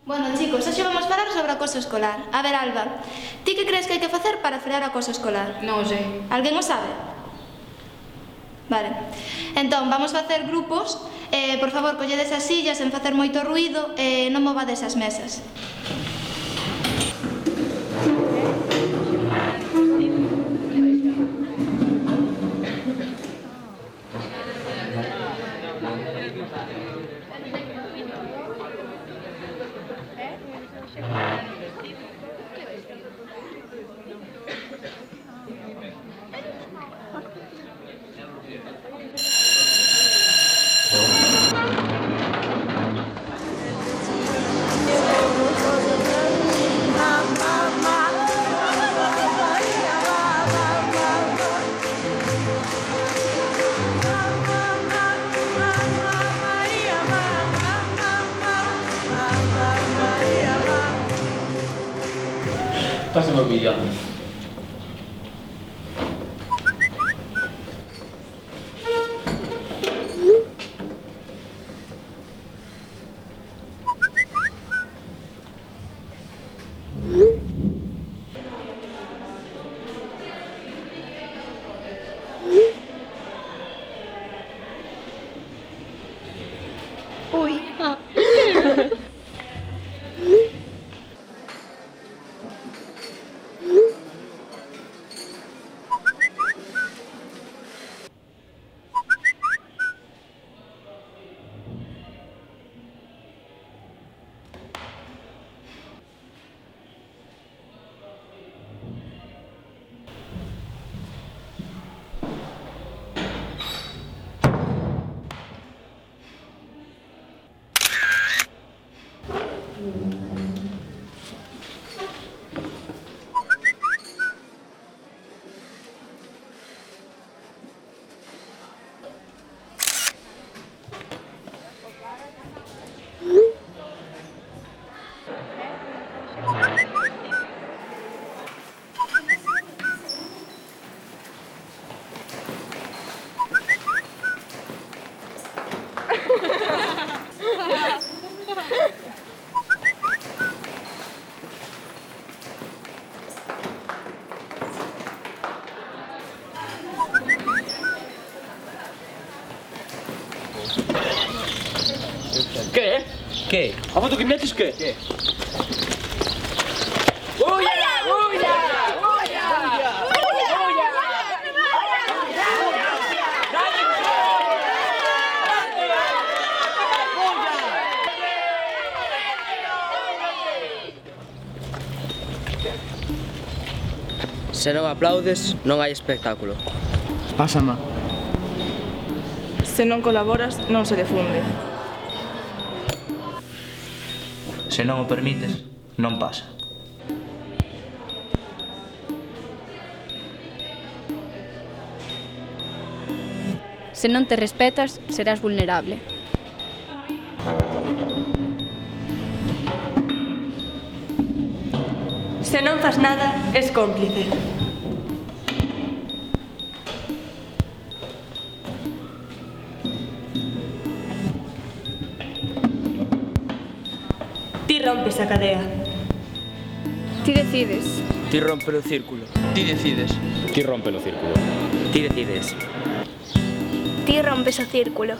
Bueno, chicos, hoxe vamos falar sobre o acoso escolar. A ver, Alba, ti que crees que hai que facer para frear o acoso escolar? Non o sei. Alguén o sabe? Vale. Entón, vamos facer grupos. Por favor, colledes as sillas sen facer moito ruído e non movades as mesas. Pásame o vídeo. Ui. Que? Que? A foto que metes que? Que? Ulla! Ulla! Ulla! Se non aplaudes, non hai espectáculo. Pásama. Se non colaboras, non se difunde. Se non o permites, non pasa. Se non te respetas, serás vulnerable. Se non fas nada, es cómplice. Ti rompes a cadea. Ti decides. Ti rompe o círculo. Ti decides. Ti rompe o círculo. Ti decides. Ti rompes o círculo.